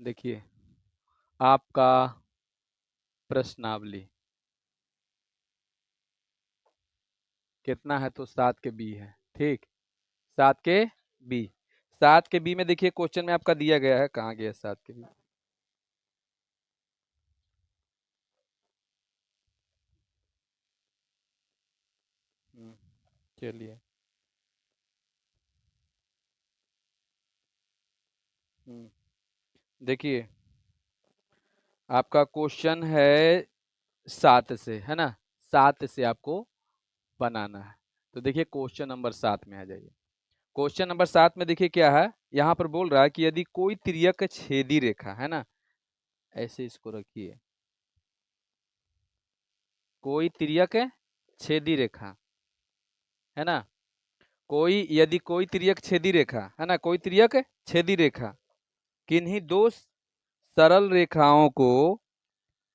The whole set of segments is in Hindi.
देखिए आपका प्रश्नावली कितना है तो 7 के बी है। ठीक, 7 के बी। 7 के बी में देखिए क्वेश्चन में आपका दिया गया है, कहाँ गया 7 के बी। चलिए। देखिए आपका क्वेश्चन है 7 से, है ना। 7 से आपको बनाना है। तो देखिए क्वेश्चन नंबर 7 में आ जाइए। क्वेश्चन नंबर 7 में देखिए क्या है, यहाँ पर बोल रहा है कि यदि कोई तिर्यक छेदी रेखा, है ना, ऐसे इसको रखिए, कोई तिर्यक छेदी रेखा, है ना, कोई यदि कोई तिर्यक छेदी रेखा, है ना, कोई तिर्यक छेदी रेखा किन्हीं दो सरल रेखाओं को,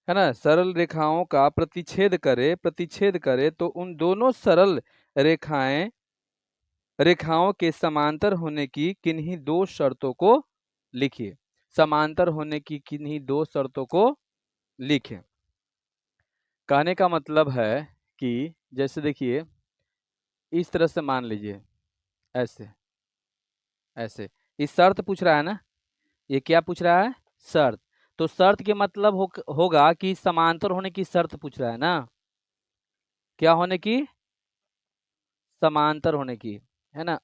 है ना, सरल रेखाओं का प्रतिच्छेद करे तो उन दोनों सरल रेखाएं रेखाओं के समांतर होने की किन्हीं दो शर्तों को लिखिए। समांतर होने की किन्हीं दो शर्तों को लिखें। कहने का मतलब है कि जैसे देखिए इस तरह से मान लीजिए, ऐसे ऐसे, इस शर्त पूछ रहा है ना, ये क्या पूछ रहा है, शर्त। तो शर्त के मतलब होगा कि समांतर होने की शर्त पूछ रहा है ना, क्या होने की, समांतर होने की, है ना।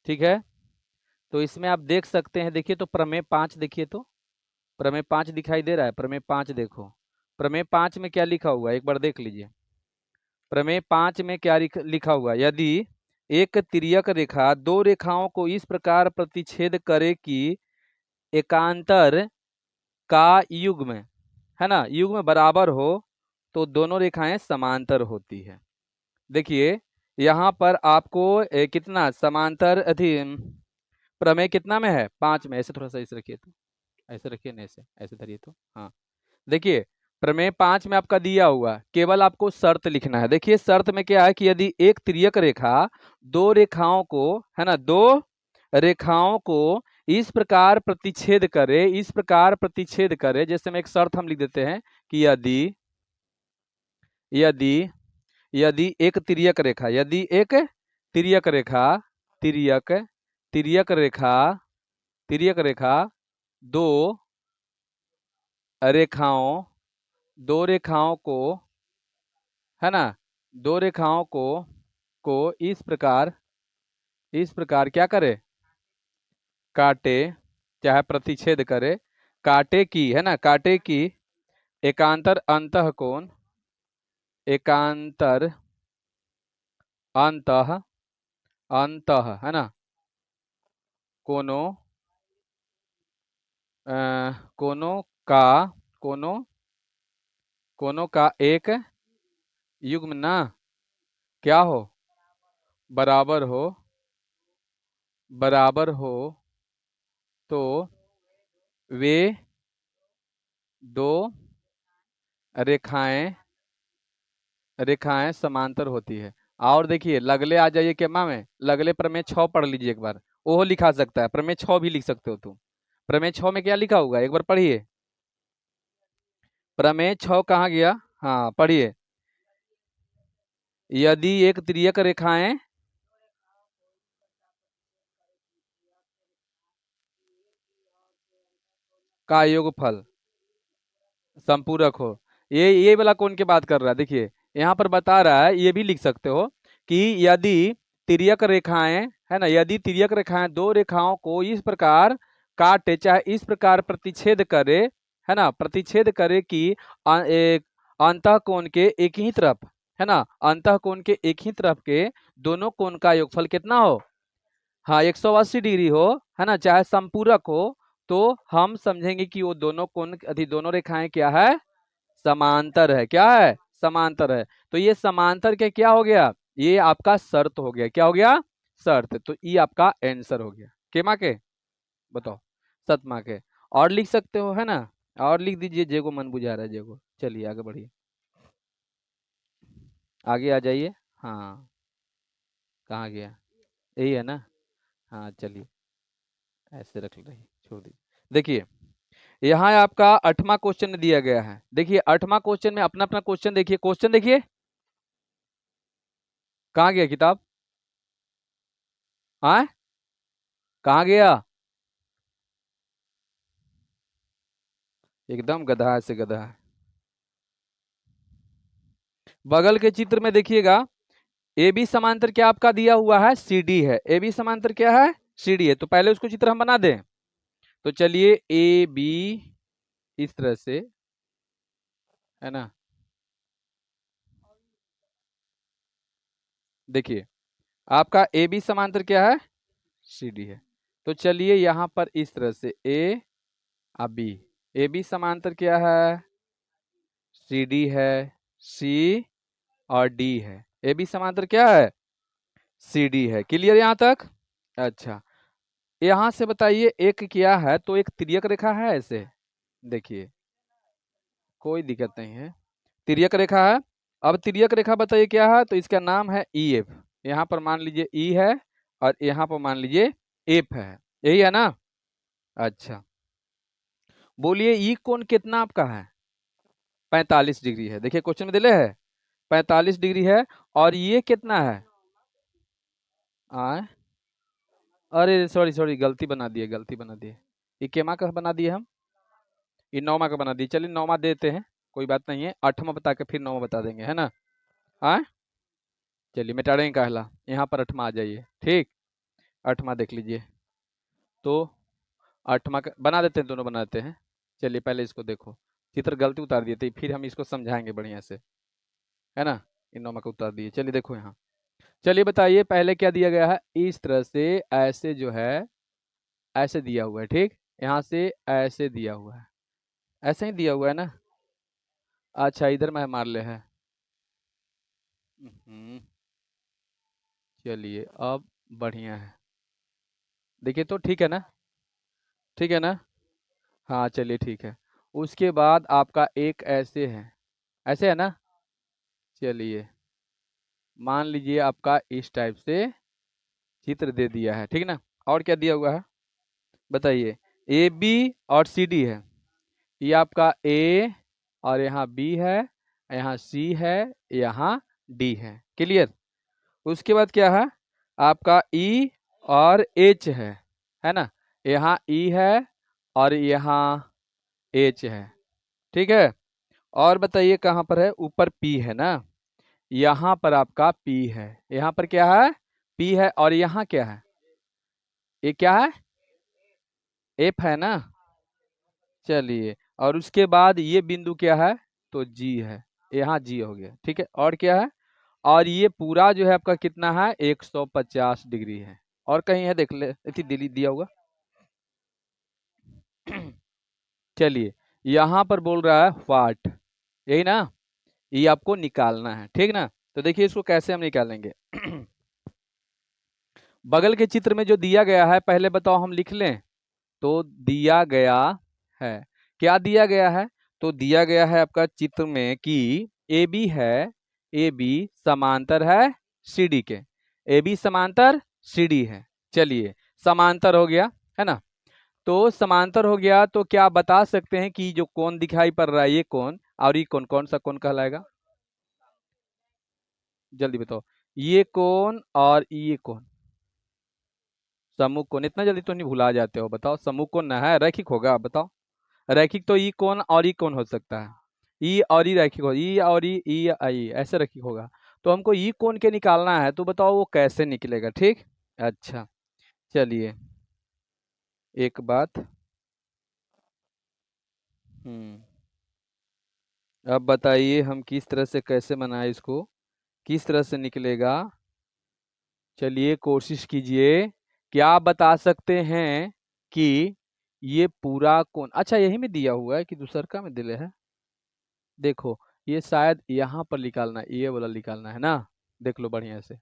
ठीक है। तो इसमें आप देख सकते हैं, देखिए तो प्रमेय 5 देखिए, तो प्रमेय 5 दिखाई दे रहा है, प्रमेय 5 देखो। प्रमेय 5 में क्या लिखा हुआ है एक बार देख लीजिए। प्रमेय 5 में क्या लिखा हुआ है, यदि एक तिर्यक रेखा दो रेखाओं को इस प्रकार प्रतिच्छेद करे कि एकांतर का युग्म, है ना, युग्म बराबर हो तो दोनों रेखाएं समांतर होती है। देखिए यहाँ पर आपको कितना समांतर अथी प्रमेय कितना में है, 5 में। ऐसे थोड़ा सा ऐसे रखिए, तो ऐसे रखिए ना, ऐसे ऐसे धरिए, तो हाँ। देखिए प्रमेय 5 में आपका दिया हुआ, केवल आपको शर्त लिखना है। देखिए शर्त में क्या है कि यदि एक तिर्यक रेखा दो रेखाओं को, है ना, दो रेखाओं को इस प्रकार प्रतिच्छेद करे, इस प्रकार प्रतिच्छेद करे, जैसे में एक शर्त हम लिख देते हैं कि यदि यदि यदि एक तिर्यक रेखा, यदि एक तिर्यक रेखा, तिर्यक तिर्यक रेखा, तिर्यक रेखा दो रेखाओं, दो रेखाओं को, है ना, दो रेखाओं को इस प्रकार क्या करे, काटे, चाहे प्रतिच्छेद करे, काटे की, है ना, काटे की एकांतर अंतःकोण, एकांतर अंतः अंतः, है ना, कोनों कोनों का, कोनों कोनों का एक युग्म ना क्या हो, बराबर हो, बराबर हो तो वे दो रेखाएं रेखाएं समांतर होती है। और देखिए लगले आ जाइए केमा में, लगले प्रमेय 6 पढ़ लीजिए एक बार, वो लिखा सकता है, प्रमेय 6 भी लिख सकते हो तुम। प्रमेय 6 में क्या लिखा होगा एक बार पढ़िए, प्रमेय 6 कहाँ गया, हाँ पढ़िए। यदि एक तिर्यक रेखाएं, का योगफल संपूरक हो, ये वाला कौन की बात कर रहा है, देखिए यहाँ पर बता रहा है, ये भी लिख सकते हो कि यदि तिर्यक रेखाएं, है ना, यदि तिर्यक रेखाएं दो रेखाओं को इस प्रकार काटे, चाहे इस प्रकार प्रतिच्छेद करे, है ना, प्रतिच्छेद करे कि एक अंतः कोण के एक ही तरफ, है ना, अंतः कोण के एक ही तरफ के दोनों कोण का योगफल कितना हो, हाँ 180 डिग्री हो, है ना, चाहे संपूरक हो, तो हम समझेंगे कि वो दोनों कोण अथी दोनों रेखाएं क्या है, समांतर है। क्या है, समांतर है। तो ये समांतर के क्या हो गया, ये आपका शर्त हो गया, क्या हो गया, शर्त। तो ये आपका आंसर हो गया, केमा के बताओ, सतमा के। और लिख सकते हो, है ना, और लिख दीजिए जेगो मन बुझा रहा है जेगो। चलिए आगे बढ़िए, आगे आ जाइए। हाँ कहाँ गया, यही है ना, हाँ चलिए। ऐसे रख रही, छोड़ दीजिए। देखिए यहाँ आपका 8वां क्वेश्चन दिया गया है। देखिए 8वां क्वेश्चन में अपना अपना क्वेश्चन देखिए, क्वेश्चन देखिए कहाँ गया किताब, हाँ कहाँ गया, एकदम गधा से गधा है। बगल के चित्र में देखिएगा, ए बी समांतर क्या आपका दिया हुआ है, सी डी है। ए बी समांतर क्या है, सी डी है। तो पहले उसको चित्र हम बना दें। तो चलिए ए बी इस तरह से, है ना। देखिए आपका ए बी समांतर क्या है, सी डी है। तो चलिए यहाँ पर इस तरह से ए और बी, ए बी समांतर क्या है, सी डी है, सी और डी है। ए बी समांतर क्या है, सी डी है। क्लियर यहाँ तक। अच्छा यहाँ से बताइए एक क्या है, तो एक तिर्यक रेखा है ऐसे, देखिए कोई दिक्कत नहीं है, तिर्यक रेखा है। अब तिर्यक रेखा बताइए क्या है, तो इसका नाम है ई एफ। यहाँ पर मान लीजिए ई है और यहाँ पर मान लीजिए एफ है, यही है ना। अच्छा बोलिए ई कोण कितना आपका है, 45 डिग्री है। देखिए क्वेश्चन में दिले है 45 डिग्री है। और ये कितना है, आ? अरे सॉरी सॉरी, गलती बना दिए, गलती बना दिए। ये केमा का बना दिए हम, ये 9वां का बना दिए। चलिए 9वां देते हैं, कोई बात नहीं है। 8वां बता के फिर 9वां बता देंगे, है ना। हाँ चलिए मिटा देंगे कहला, यहाँ पर 8वां आ जाइए, ठीक। 8वां देख लीजिए। तो 8वां का बना देते हैं, दोनों बना देते हैं। चलिए पहले इसको देखो, चित्र गलती उतार दिए थे, फिर हम इसको समझाएंगे बढ़िया से, है ना। इन 9वां का उतार दिए। चलिए देखो यहाँ, चलिए बताइए पहले क्या दिया गया है, इस तरह से ऐसे जो है, ऐसे दिया हुआ है, ठीक। यहाँ से ऐसे दिया हुआ है, ऐसे ही दिया हुआ है ना। अच्छा इधर में मार ले है। चलिए अब बढ़िया है, देखिए तो ठीक है ना, ठीक है ना। हाँ चलिए ठीक है। उसके बाद आपका एक ऐसे है, ऐसे है ना। चलिए मान लीजिए आपका इस टाइप से चित्र दे दिया है, ठीक ना। और क्या दिया हुआ है बताइए, ए बी और सी डी है। ये आपका ए और यहाँ बी है, यहाँ सी है, यहाँ डी है। क्लियर। उसके बाद क्या है आपका ई और एच है ना। यहाँ ई है और यहाँ एच है, ठीक है। और बताइए कहाँ पर है, ऊपर पी है ना। यहाँ पर आपका पी है, यहाँ पर क्या है, पी है। और यहाँ क्या है, ये क्या है, एफ है ना। चलिए और उसके बाद ये बिंदु क्या है, तो जी है, यहाँ जी हो गया, ठीक है। और क्या है, और ये पूरा जो है आपका कितना है, 150 डिग्री है। और कहीं है देख ले, इतनी दिल्ली दिया होगा। चलिए यहाँ पर बोल रहा है वाट, यही ना, ये आपको निकालना है, ठीक ना। तो देखिए इसको कैसे हम निकालेंगे। बगल के चित्र में जो दिया गया है, पहले बताओ हम लिख लें। तो दिया गया है, क्या दिया गया है, तो दिया गया है आपका चित्र में कि ए बी है, ए बी समांतर है सी डी के, ए बी समांतर सी डी है। चलिए समांतर हो गया, है ना। तो समांतर हो गया तो क्या बता सकते हैं कि जो कोण दिखाई पड़ रहा है, ये कोण और ये कोण कौन सा कोण कहलाएगा, जल्दी बताओ। ये कोण और ये कोण, समूह कोण। इतना जल्दी तो नहीं भुला जाते हो, बताओ समूह कोण ना है, रैखिक होगा, बताओ। रैखिक तो ई कोण और ई कोण हो सकता है, ई और ई रैखिक हो, ई और ई आई ऐसे रैखिक होगा। तो हमको ई कोण के निकालना है, तो बताओ वो कैसे निकलेगा, ठीक। अच्छा चलिए एक बात, अब बताइए हम किस तरह से कैसे बनाए इसको, किस तरह से निकलेगा। चलिए कोशिश कीजिए, क्या आप बता सकते हैं कि ये पूरा कोण, अच्छा यही में दिया हुआ है कि दूसरका में दिले है, देखो ये शायद यहाँ पर निकालना है, ये वाला निकालना है ना। देख लो बढ़िया से,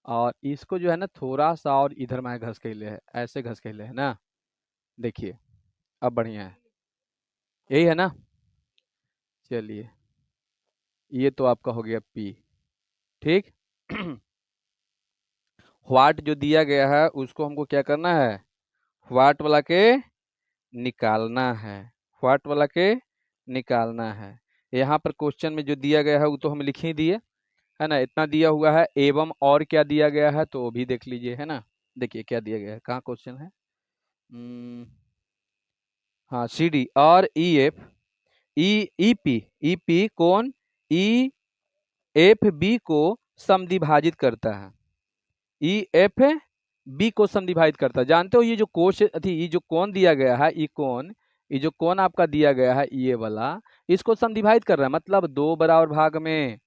और इसको जो है ना थोड़ा सा और इधर में घस के ले है, ऐसे घस के ले है ना। देखिए अब बढ़िया है, यही है ना। चलिए ये तो आपका हो गया पी, ठीक। व्हाट जो दिया गया है उसको हमको क्या करना है, व्हाट वाला के निकालना है, व्हाट वाला के निकालना है। यहाँ पर क्वेश्चन में जो दिया गया है वो तो हम लिख ही दिए, है ना, इतना दिया हुआ है। एवं और क्या दिया गया है तो वो भी देख लीजिए, है ना। देखिए क्या दिया गया है, कहाँ क्वेश्चन है। हाँ, सी डी और ई एफ, ई पी कौन ई एफ बी को समद्विभाजित करता है, ई एफ बी को समद्विभाजित करता है। जानते हो ये जो कोश थी, ये जो कोण दिया गया है, ये जो कोण आपका दिया गया है ये वाला, इसको समद्विभाजित कर रहा है, मतलब दो बराबर भाग में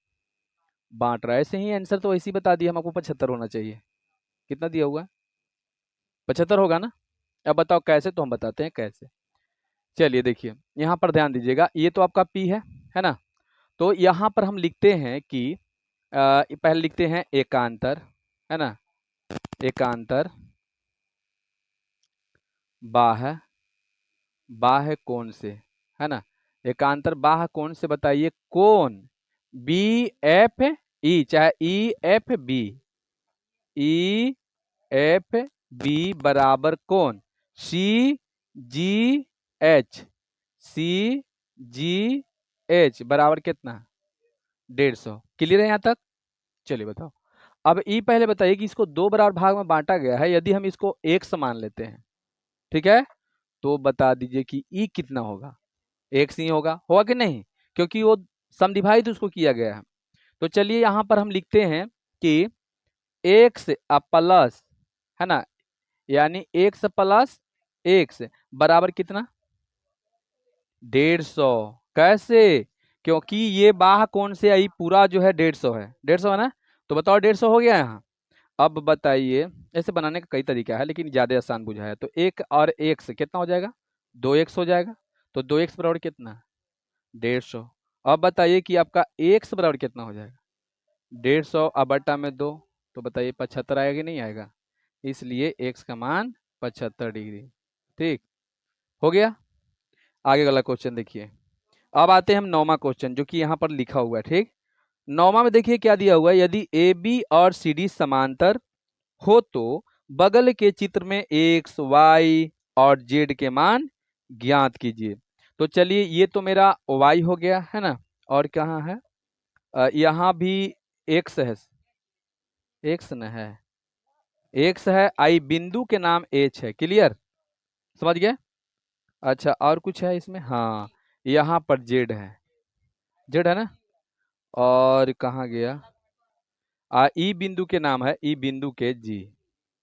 बांट रहा है। ऐसे ही आंसर तो ऐसे ही बता दिया हम आपको, 75 होना चाहिए। कितना दिया हुआ है, 75 होगा ना। अब बताओ कैसे, तो हम बताते हैं कैसे। चलिए देखिए यहाँ पर ध्यान दीजिएगा, ये तो आपका पी है ना। तो यहाँ पर हम लिखते हैं कि पहले लिखते हैं एकांतर, है ना, एकांतर बाह्य बाह्य कोण से, है ना, एकांतर बाह्य कोण से बताइए कोण बी एफ ई, चाहे E F B, E F B बराबर कोण सी जी एच, सी जी एच बराबर कितना, 150। क्लियर है यहाँ तक। चलिए बताओ, अब ई पहले बताइए कि इसको दो बराबर भाग में बांटा गया है, यदि हम इसको एक समान लेते हैं, ठीक है, तो बता दीजिए कि ई कितना होगा, एक से ही होगा कि नहीं, क्योंकि वो समद्विभाजित उसको किया गया है। तो चलिए यहाँ पर हम लिखते हैं कि एक्स प्लस, है ना, यानी एक्स प्लस एक्स बराबर कितना, 150। कैसे, क्योंकि ये बाह्य कोण से आई पूरा जो है 150 है, 150 है ना। तो बताओ 150 हो गया यहाँ। अब बताइए, ऐसे बनाने का कई तरीका है लेकिन ज़्यादा आसान बुझा है, तो एक और एक से कितना हो जाएगा, 2x हो जाएगा। तो 2x बराबर कितना, 150। अब बताइए कि आपका x बराबर कितना हो जाएगा, 150 अब बटा में 2, तो बताइए 75 आएगा कि नहीं आएगा। इसलिए x का मान 75 डिग्री। ठीक हो गया। आगे वाला क्वेश्चन देखिए। अब आते हैं हम नौवां क्वेश्चन, जो कि यहाँ पर लिखा हुआ है। ठीक, नौवां में देखिए क्या दिया हुआ है, यदि ए बी और सी डी समांतर हो तो बगल के चित्र में एक्स वाई और जेड के मान ज्ञात कीजिए। तो चलिए ये तो मेरा वाई हो गया, है ना, और कहाँ है, यहाँ भी एक्स है, एक्स न है, एक्स है, आई बिंदु के नाम एच है। क्लियर, समझ गए। अच्छा और कुछ है इसमें, हाँ, यहाँ पर जेड है, जेड है ना, और कहाँ गया, ई बिंदु के नाम है, ई बिंदु के जी।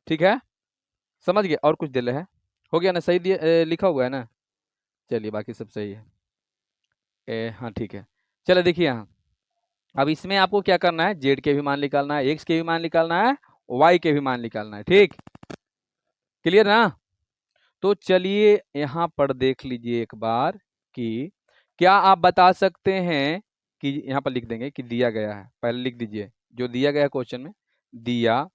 ठीक है, समझ गए, और कुछ दिले है, हो गया ना, सही दिया लिखा हुआ है ना। चलिए बाकी सब सही है। हाँ ठीक है। चलो देखिए यहाँ, अब इसमें आपको क्या करना है, जेड के भी मान निकालना है, एक्स के भी मान निकालना है, वाई के भी मान निकालना है। ठीक, क्लियर ना। तो चलिए यहाँ पर देख लीजिए एक बार कि क्या आप बता सकते हैं कि, यहाँ पर लिख देंगे कि दिया गया है, पहले लिख दीजिए जो दिया गया है क्वेश्चन में, दिया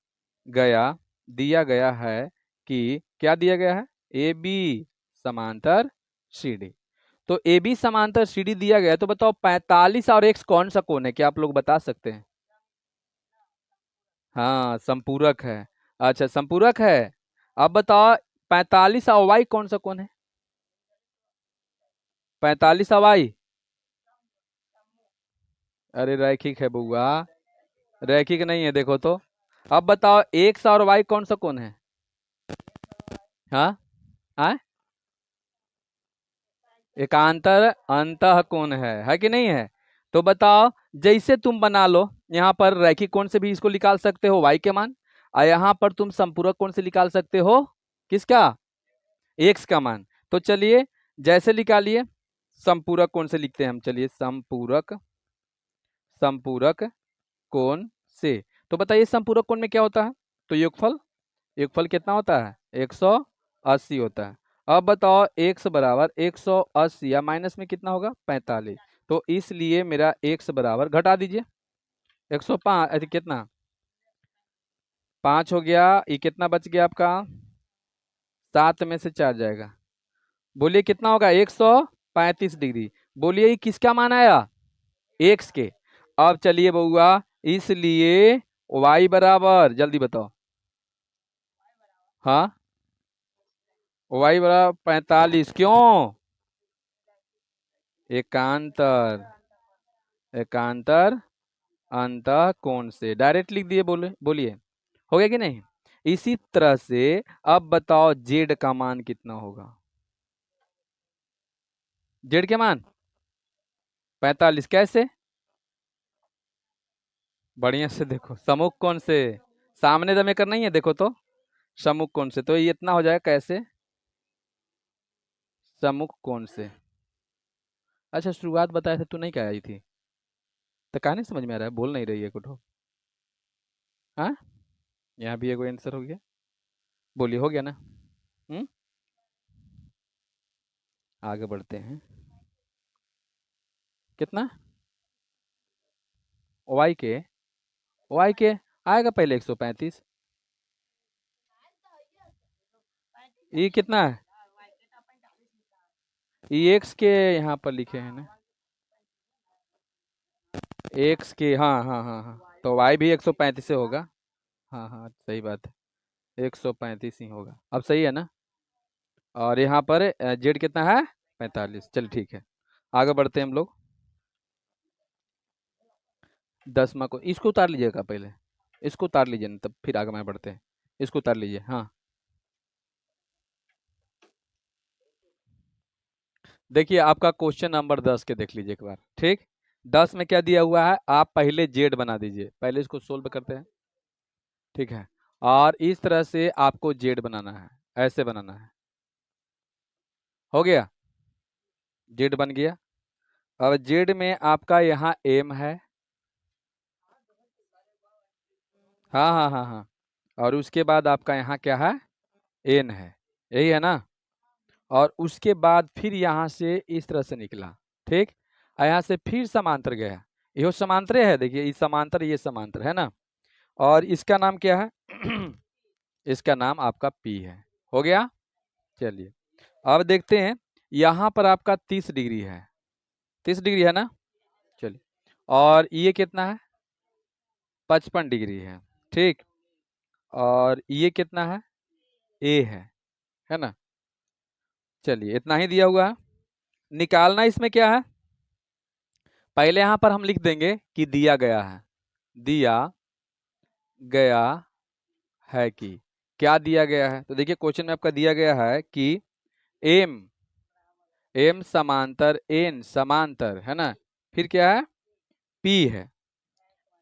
गया दिया गया है कि क्या दिया गया है, ए बी समांतर सी डी। तो ए बी समांतर सी डी दिया गया है, तो बताओ 45 और एक्स कौन सा कोण है, क्या आप लोग बता सकते हैं। हाँ संपूरक है। अच्छा संपूरक है। अब बताओ 45 और वाई कौन सा कोण है, 45 और वाई, अरे रैखिक है बुआ, रैखिक नहीं है, देखो तो। अब बताओ एक्स और वाई कौन सा कोण है, हाँ, हाँ, एकांतर अंतः कोण है कि नहीं है। तो बताओ, जैसे तुम बना लो, यहाँ पर रैखिक कोण से भी इसको निकाल सकते हो वाई के मान, और यहाँ पर तुम संपूरक कोण से निकाल सकते हो किसका, एक्स का मान। तो चलिए जैसे निकालिए, संपूरक कोण से लिखते हैं हम, चलिए संपूरक संपूरक कोण से। तो बताइए संपूरक कोण में क्या होता है, तो योगफल, योगफल कितना होता है, 180 होता है। अब बताओ x बराबर 180 या माइनस में कितना होगा, 45। तो इसलिए मेरा x बराबर, घटा दीजिए, 105, अरे कितना, 5 हो गया, ये कितना बच गया आपका, 7 में से 4 जाएगा, बोलिए कितना होगा, 135 डिग्री। बोलिए ये किसका मान आया, x के। अब चलिए बउआ, इसलिए y बराबर, जल्दी बताओ, हाँ वाई बराबर 45 क्यों? एकांतर, एकांतर अंतः कोण से डायरेक्ट लिख दिए, बोले बोलिए हो गया कि नहीं। इसी तरह से अब बताओ जेड का मान कितना होगा? जेड के मान 45 कैसे? बढ़िया से देखो, सम्मुख कोण से, सामने दमे कर नहीं है, देखो तो सम्मुख कोण से, तो ये इतना हो जाएगा कैसे? सम्मुख कोण से। अच्छा शुरुआत बताया था तू, नहीं क्या आई थी? तो कहा नहीं समझ में आ रहा है, बोल नहीं रही है कुछ। हाँ, यहाँ भी एक आंसर हो गया, बोलिए हो गया ना। हम्म, आगे बढ़ते हैं। कितना? वाई के आएगा पहले 135। ये कितना है? ये एक्स के यहाँ पर लिखे हैं ना, एक्स के, हाँ हाँ हाँ हाँ, तो वाई भी 135 से होगा। हाँ हाँ सही बात है, 135 ही होगा, अब सही है ना। और यहाँ पर जेड कितना है? 45। चल ठीक है, आगे बढ़ते हैं हम लोग। 10वां को इसको उतार लीजिएगा पहले, इसको उतार लीजिए ना, तब फिर आगे में बढ़ते हैं। इसको उतार लीजिए, हाँ। देखिए आपका क्वेश्चन नंबर 10 के देख लीजिए एक बार, ठीक। 10 में क्या दिया हुआ है, आप पहले जेड बना दीजिए, पहले इसको सोल्व करते हैं, ठीक है। और इस तरह से आपको जेड बनाना है, ऐसे बनाना है। हो गया, जेड बन गया। अब जेड में आपका यहाँ एम है, हाँ हाँ हाँ हाँ, और उसके बाद आपका यहाँ क्या है? एन है, यही है ना। और उसके बाद फिर यहाँ से इस तरह से निकला, ठीक। और यहाँ से फिर समांतर गया, ये समांतर है, देखिए ये समांतर, ये समांतर है ना। और इसका नाम क्या है? इसका नाम आपका पी है। हो गया। चलिए अब देखते हैं, यहाँ पर आपका 30 डिग्री है, 30 डिग्री है ना। चलिए, और ये कितना है? 55 डिग्री है, ठीक। और ये कितना है? ए है ना। चलिए इतना ही दिया हुआ है, निकालना इसमें क्या है, पहले यहाँ पर हम लिख देंगे कि दिया गया है, दिया गया है कि, क्या दिया गया है, तो देखिए क्वेश्चन में आपका दिया गया है कि एम, एम समांतर एन समांतर है ना, फिर क्या है? पी है,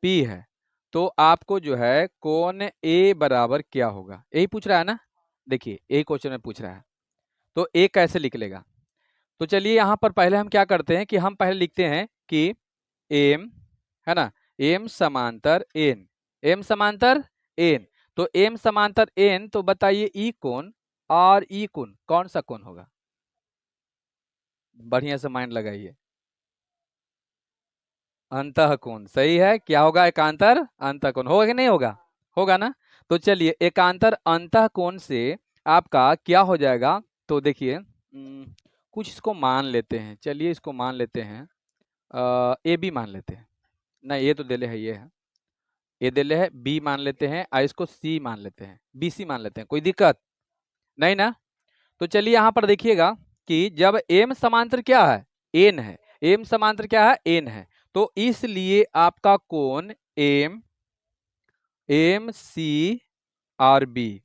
पी है। तो आपको जो है कोण ए बराबर क्या होगा, यही पूछ रहा है ना। देखिए यही क्वेश्चन में पूछ रहा है, तो ए कैसे निकलेगा। तो चलिए यहाँ पर पहले हम क्या करते हैं कि हम पहले लिखते हैं कि एम, है ना, एम समांतर एन, एम समांतर एन। तो एम समांतर एन, तो बताइए ई कोण और ई कोण कौन सा कोण होगा? बढ़िया से माइंड लगाइए। अंतः कोण सही है, क्या होगा? एकांतर अंतः कोण होगा कि नहीं होगा? होगा ना। तो चलिए एकांतर अंतः कोण से आपका क्या हो जाएगा, तो देखिए कुछ इसको मान लेते हैं, चलिए इसको मान लेते हैं, ए बी मान लेते हैं, नहीं ये तो दिले है, ये है, ये दिले है, बी मान लेते हैं, और इसको सी मान लेते हैं, बी सी मान लेते हैं, कोई दिक्कत नहीं ना। तो चलिए यहाँ पर देखिएगा कि जब एम समांतर क्या है? एन है, एम समांतर क्या है? एन है। तो इसलिए आपका कोण एम, एम सी और बी,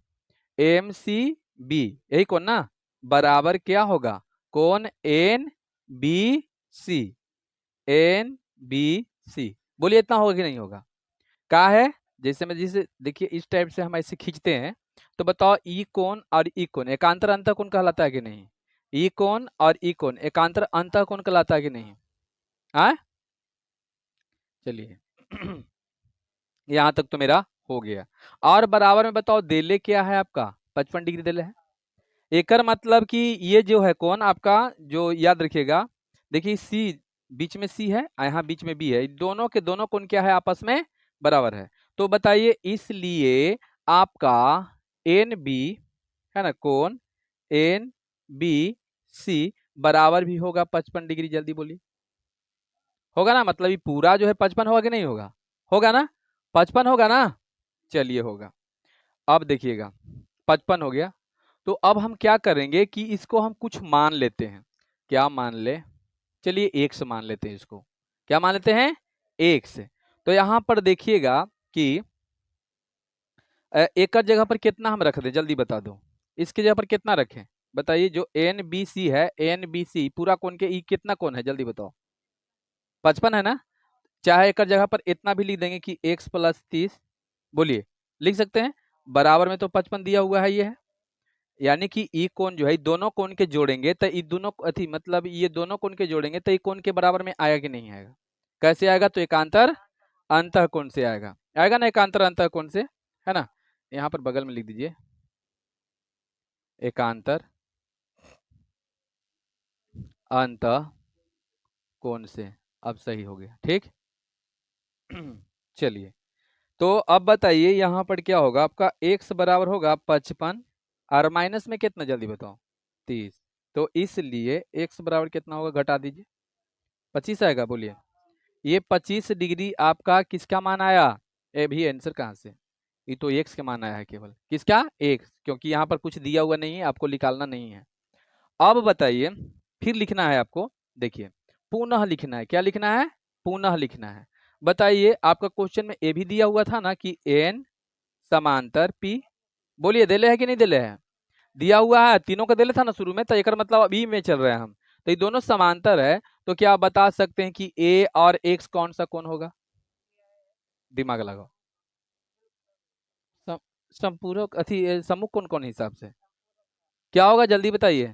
एम सी बी, यही कोण ना, बराबर क्या होगा? कोण N B C, N B C. बोलिए इतना होगा कि नहीं होगा? क्या है, जैसे मैं जिसे देखिए इस टाइप से हम ऐसे खींचते हैं, तो बताओ ई कोण और ई कोण एकांतर अंतः कोण कहलाता है कि नहीं? ई कोण और ई कोण एकांतर अंतः कोण कहलाता है कि नहीं? हाँ, चलिए यहाँ तक तो मेरा हो गया। और बराबर में बताओ देले क्या है आपका? 55 डिग्री देले है। एकर मतलब कि ये जो है कोण आपका, जो याद रखिएगा, देखिए सी, बीच में सी है और यहाँ बीच में बी है, दोनों के दोनों कोण क्या है? आपस में बराबर है। तो बताइए इसलिए आपका एन बी, है ना, कोण एन बी सी बराबर भी होगा 55 डिग्री, जल्दी बोलिए। होगा ना, मतलब ये पूरा जो है 55 होगा कि नहीं होगा? होगा ना, 55 होगा ना। चलिए होगा। अब देखिएगा 55 हो गया, तो अब हम क्या करेंगे कि इसको हम कुछ मान लेते हैं। क्या मान ले? चलिए x मान लेते हैं इसको। क्या मान लेते हैं? x। तो यहाँ पर देखिएगा कि एक जगह पर कितना हम रख दें, जल्दी बता दो। इसकी जगह पर कितना रखें बताइए। जो एन बी सी है, एन बी सी पूरा कोण के ई कितना कोण है, जल्दी बताओ। 55 है ना। चाहे एक जगह पर इतना भी लिख देंगे कि x + 30, बोलिए लिख सकते हैं। बराबर में तो 55 दिया हुआ है, ये है। यानी कि ई कोण जो है दोनों कोण के जोड़ेंगे तो ये दोनों अथी मतलब ये दोनों कोण के जोड़ेंगे तो ये कोण के बराबर में आएगा कि नहीं आएगा? कैसे आएगा? तो एकांतर अंतःकोण से आएगा। आएगा ना एकांतर अंतःकोण से, है ना। यहाँ पर बगल में लिख दीजिए एकांतर अंतःकोण से। अब सही हो गया, ठीक। चलिए, तो अब बताइए यहाँ पर क्या होगा आपका। x बराबर होगा 55 और माइनस में कितना, जल्दी बताओ। 30। तो इसलिए x बराबर कितना होगा, घटा दीजिए। 25 आएगा, बोलिए। ये 25 डिग्री आपका किसका मान आया? ए भी आंसर कहाँ से? ये तो x का मान आया है केवल। किसका? x, क्योंकि यहाँ पर कुछ दिया हुआ नहीं है, आपको निकालना नहीं है। अब बताइए, फिर लिखना है आपको। देखिए, पुनः लिखना है। क्या लिखना है? पुनः लिखना है। बताइए, आपका क्वेश्चन में ये भी दिया हुआ था ना कि n समांतर p। बोलिए, दिले है कि नहीं दिले है? दिया हुआ है, तीनों का दिले था ना शुरू में, तो एक मतलब अभी में चल रहे हैं हम। तो ये दोनों समांतर है, तो क्या आप बता सकते हैं कि a और x कौन सा कोण होगा? दिमाग लगाओ। सम, संपूरक अथी सम्मुख कोण कौन हिसाब से क्या होगा, जल्दी बताइए।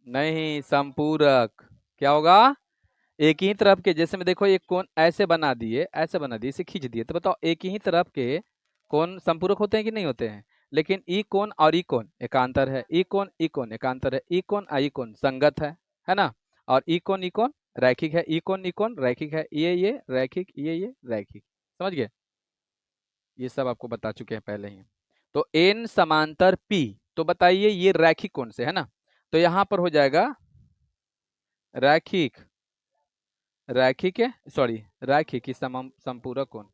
नहीं, संपूरक। क्या होगा? एक ही तरफ के, जैसे में देखो एक कोण ऐसे बना दिए, ऐसे बना दिए, इसे खींच दिए, तो बताओ एक ही तरफ के कोण संपूरक होते हैं कि नहीं होते हैं? लेकिन ई कोण और ई कोण एकांतर है, ई कोण ई कोण एकांतर है, ई कोण और ई कोण संगत है ना। और ई कोण रैखिक है, ई कोण ई कोण रैखिक है, ये रैखिक, ये रैखिक। समझ गए? ये सब आपको बता चुके हैं पहले ही। तो एन समांतर पी, तो बताइए ये रैखिक कोण से है ना। तो यहाँ पर हो जाएगा रैखिक, रैखिक है, सॉरी रैखिक ही संपूरक कोण।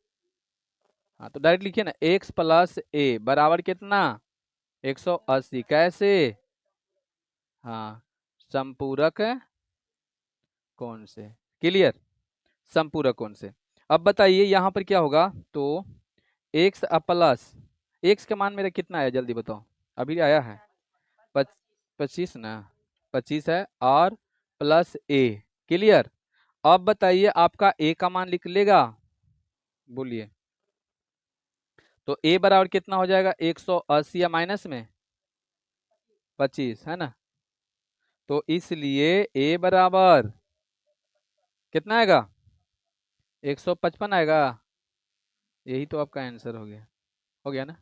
हाँ, तो डायरेक्ट लिखिए ना, x + a बराबर कितना? 180। कैसे? हाँ, संपूरक कोण से। क्लियर? संपूरक कोण से। अब बताइए यहाँ पर क्या होगा। तो x प्लस, x का मान मेरा कितना आया, जल्दी बताओ। अभी आया है 25 ना। 25 है और प्लस a। क्लियर? अब बताइए आपका a का मान लिख लेगा, बोलिए। तो a बराबर कितना हो जाएगा? 180 या माइनस में 25, है ना। तो इसलिए a बराबर कितना आएगा? 155 आएगा। यही तो आपका आंसर हो गया ना।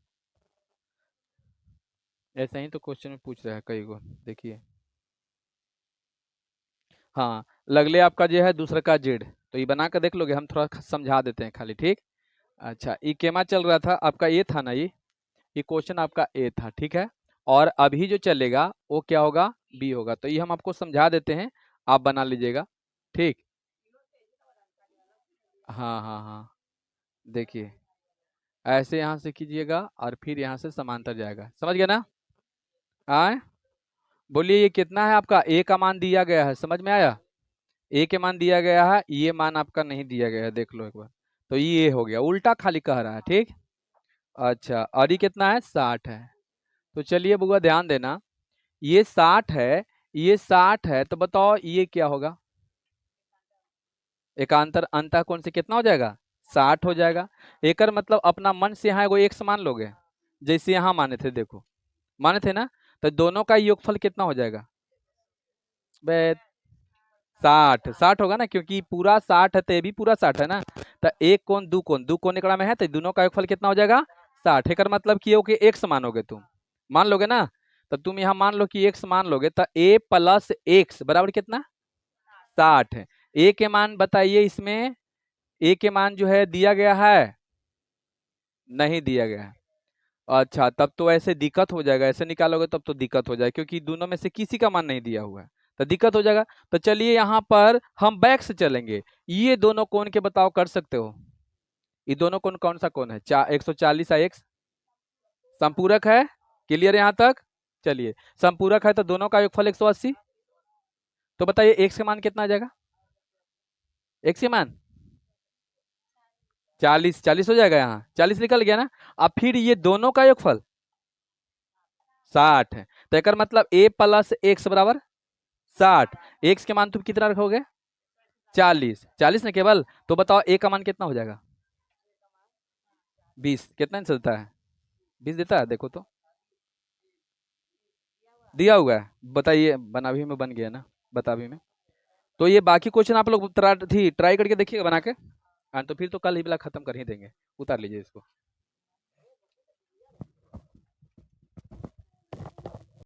ऐसा ही तो क्वेश्चन में पूछ रहा है कई को, देखिए। हाँ, लगले आपका जो है दूसरा का जेड, तो ये बना कर देख लोगे, हम थोड़ा समझा देते हैं खाली, ठीक। अच्छा, ये केमा चल रहा था आपका, ये था ना, ये क्वेश्चन आपका ए था, ठीक है। और अभी जो चलेगा वो क्या होगा? बी होगा। तो ये हम आपको समझा देते हैं, आप बना लीजिएगा, ठीक। हाँ हाँ हाँ, देखिए ऐसे यहाँ से कीजिएगा और फिर यहाँ से समांतर जाएगा, समझ गया ना। आए, बोलिए ये कितना है आपका? ए का मान दिया गया है, समझ में आया? ए के मान दिया गया है, ये मान आपका नहीं दिया गया है, देख लो एक बार। तो ये हो गया, उल्टा खाली कह रहा है, ठीक। अच्छा, और ये कितना है? 60 है। तो चलिए बुआ ध्यान देना, ये 60 है, ये 60 है, तो बताओ ये क्या होगा? एकांतर अंतःकोण से कितना हो जाएगा? 60 हो जाएगा। एकर मतलब अपना मन से यहाँ एगो x मान लोगे, जैसे यहाँ माने थे, देखो माने थे ना। तो दोनों का योगफल कितना हो जाएगा? बे 60 60 होगा ना, क्योंकि पूरा 60 है तो ये भी पूरा 60 है ना। तो एक कोण दो कोण, दो कोण एकड़ा में है, तो दोनों का योगफल कितना हो जाएगा? 60। एकर मतलब कि कि x मानोगे तुम, मान लोगे ना। तो तुम यहाँ मान लो कि x मान लोगे, तो a + x बराबर कितना? 60 है। a के मान बताइए इसमें, a के मान जो है दिया गया है? नहीं दिया गया है। अच्छा, तब तो ऐसे दिक्कत हो जाएगा, ऐसे निकालोगे तब तो दिक्कत हो जाएगा, क्योंकि दोनों में से किसी का मान नहीं दिया हुआ है, तो दिक्कत हो जाएगा। तो चलिए यहाँ पर हम बैक से चलेंगे। ये दोनों कोण के बताओ, कर सकते हो? ये दोनों कोण कौन सा कोण है? 140 है, x संपूरक है, क्लियर यहाँ तक। चलिए, संपूरक है तो दोनों का योगफल 180। तो बताइए एक्स का मान कितना आ जाएगा? एक्स का मान 40, 40 हो जाएगा, यहाँ 40 निकल गया ना। अब फिर ये दोनों का योगफल 60 है, तो एक मतलब a प्लस एक्स बराबर 60। एक्स के मान तुम कितना रखोगे? 40, 40 ना केवल। तो बताओ a का मान कितना हो जाएगा? 20। कितना चलता है? 20 देता है, देखो तो दिया हुआ है। बताइए, बनाभी में बन गया ना, बताभी में। तो ये बाकी क्वेश्चन आप लोग ट्राई करके देखिएगा बना के। हाँ, तो फिर तो कल ही वाला खत्म कर ही देंगे। उतार लीजिए इसको।